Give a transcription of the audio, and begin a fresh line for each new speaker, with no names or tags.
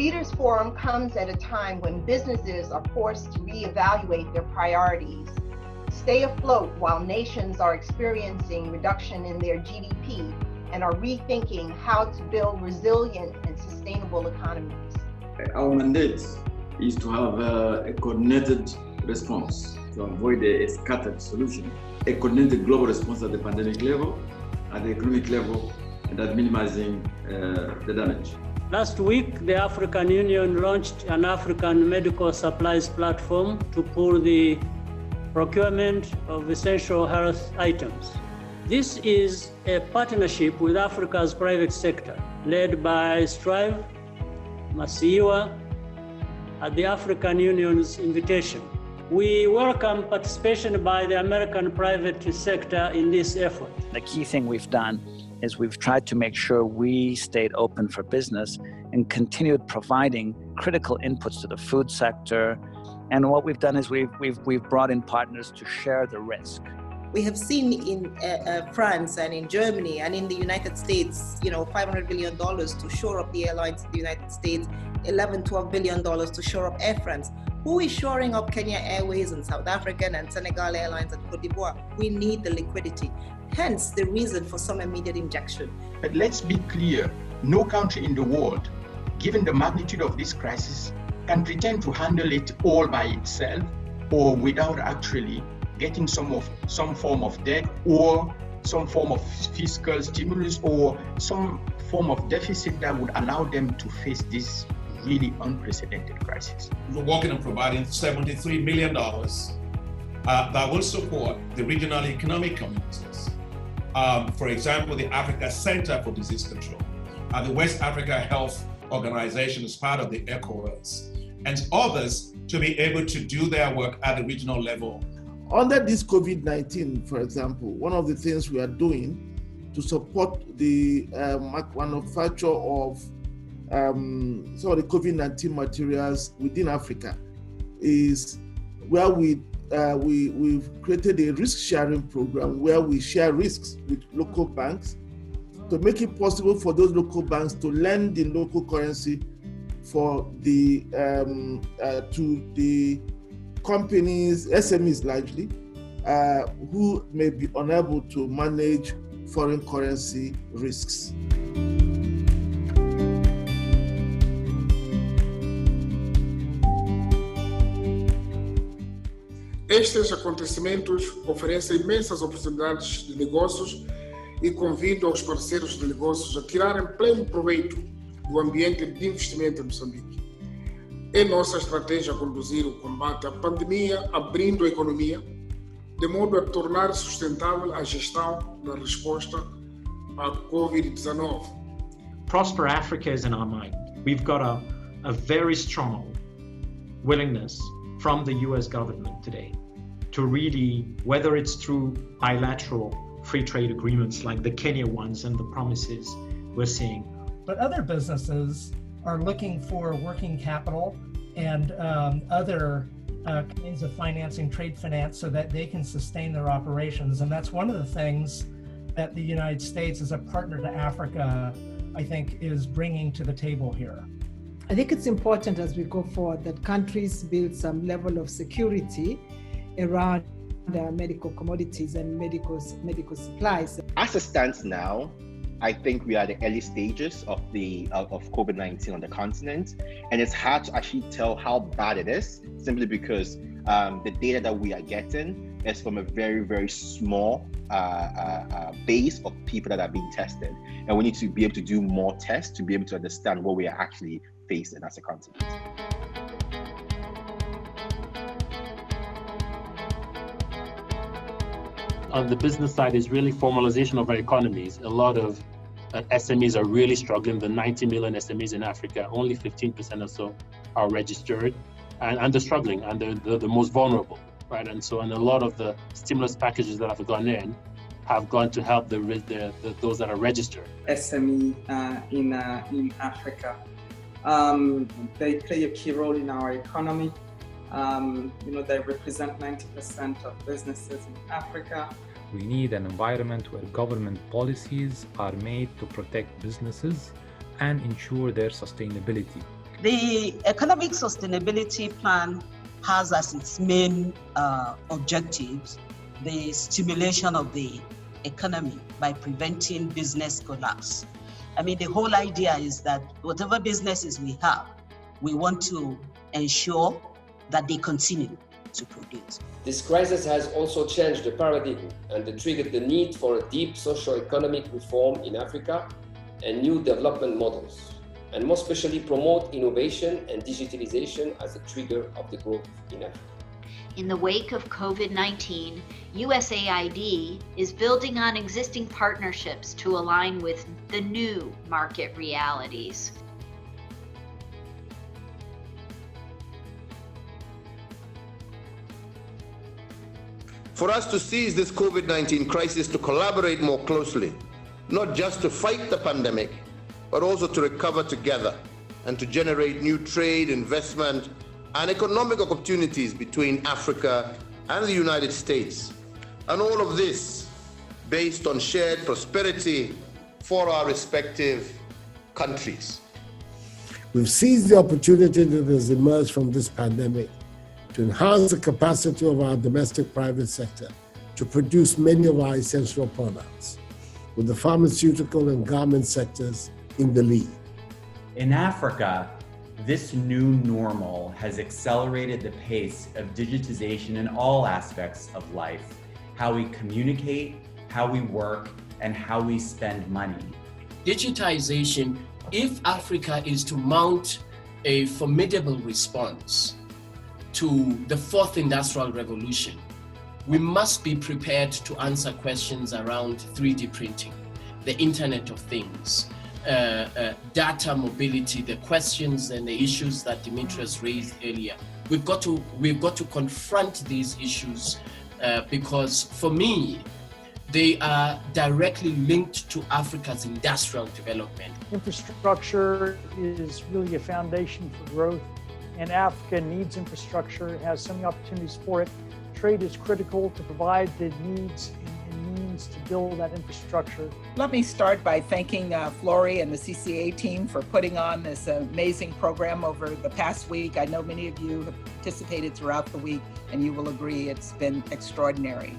Leaders Forum comes at a time when businesses are forced to reevaluate their priorities, stay afloat while nations are experiencing reduction in their GDP and are rethinking how to build resilient and sustainable economies.
Our mandate is to have a coordinated response to avoid a scattered solution, a coordinated global response at the pandemic level, at the economic level, and at minimizing the damage.
Last week, the African Union launched an African medical supplies platform to pool the procurement of essential health items. This is a partnership with Africa's private sector, led by Strive, Masiwa, at the African Union's invitation. We welcome participation by the American private sector in this effort.
The key thing we've done is we've tried to make sure we stayed open for business and continued providing critical inputs to the food sector. And what we've done is we've brought in partners to share the risk.
We have seen in France and in Germany and in the United States, $500 billion to shore up the airlines in the United States, $11-12 billion to shore up Air France. Who is shoring up Kenya Airways and South African and Senegal Airlines and Cote d'Ivoire? We need the liquidity. Hence the reason for some immediate injection.
But let's be clear, no country in the world, given the magnitude of this crisis, can pretend to handle it all by itself or without actually getting some form of debt or some form of fiscal stimulus or some form of deficit that would allow them to face this really unprecedented crisis.
We're working on providing $73 million that will support the regional economic communities. For example, the Africa Center for Disease Control, the West Africa Health Organization is part of the ECOWAS, and others to be able to do their work at the regional level.
Under this COVID-19, for example, one of the things we are doing to support the manufacture of some of the COVID-19 materials within Africa is where we've created a risk-sharing program where we share risks with local banks to make it possible for those local banks to lend in local currency for the to the companies, SMEs largely, who may be unable to manage foreign currency risks.
Estes acontecimentos oferecem imensas oportunidades de negócios e convidam os parceiros de negócios a tirarem pleno proveito do ambiente de investimento em Moçambique. É nossa estratégia conduzir o combate à pandemia, abrindo a economia, de modo a tornar sustentável a gestão da resposta à COVID-19.
Prosper Africa is in our mind. We've got a very strong willingness from the US government today to really, whether it's through bilateral free trade agreements like the Kenya ones and the promises we're seeing.
But other businesses are looking for working capital and other kinds of financing, trade finance, so that they can sustain their operations. And that's one of the things that the United States as a partner to Africa, I think, is bringing to the table here.
I think it's important as we go forward that countries build some level of security around medical commodities and medical supplies.
As it stands now, I think we are at the early stages of COVID-19 on the continent, and it's hard to actually tell how bad it is, simply because the data that we are getting is from a very, very small base of people that are being tested, and we need to be able to do more tests to be able to understand what we are actually facing as a continent.
On the business side is really formalization of our economies. A lot of SMEs are really struggling. The 90 million SMEs in Africa, only 15% or so are registered, and they're struggling, and they're the most vulnerable, right? And so, and a lot of the stimulus packages that have gone in have gone to help those that are registered.
SME in Africa, they play a key role in our economy. They represent 90% of businesses in Africa.
We need an environment where government policies are made to protect businesses and ensure their sustainability.
The Economic Sustainability Plan has as its main objectives the stimulation of the economy by preventing business collapse. I mean, the whole idea is that whatever businesses we have, we want to ensure that they continue to produce.
This crisis has also changed the paradigm and triggered the need for a deep socio-economic reform in Africa and new development models, and more especially promote innovation and digitalization as a trigger of the growth in Africa.
In the wake of COVID-19, USAID is building on existing partnerships to align with the new market realities.
For us to seize this COVID-19 crisis to collaborate more closely, not just to fight the pandemic, but also to recover together and to generate new trade, investment, and economic opportunities between Africa and the United States. And all of this based on shared prosperity for our respective countries.
We've seized the opportunity that has emerged from this pandemic to enhance the capacity of our domestic private sector to produce many of our essential products, with the pharmaceutical and garment sectors in the lead.
In Africa, this new normal has accelerated the pace of digitization in all aspects of life, how we communicate, how we work, and how we spend money.
Digitization, if Africa is to mount a formidable response to the fourth industrial revolution, we must be prepared to answer questions around 3D printing, the Internet of Things, data mobility, the questions and the issues that Demetrius raised earlier. We've got to confront these issues because for me, they are directly linked to Africa's industrial development.
Infrastructure is really a foundation for growth, and Africa needs infrastructure, has so many opportunities for it. Trade is critical to provide the needs and means to build that infrastructure.
Let me start by thanking Flory and the CCA team for putting on this amazing program over the past week. I know many of you have participated throughout the week, and you will agree it's been extraordinary.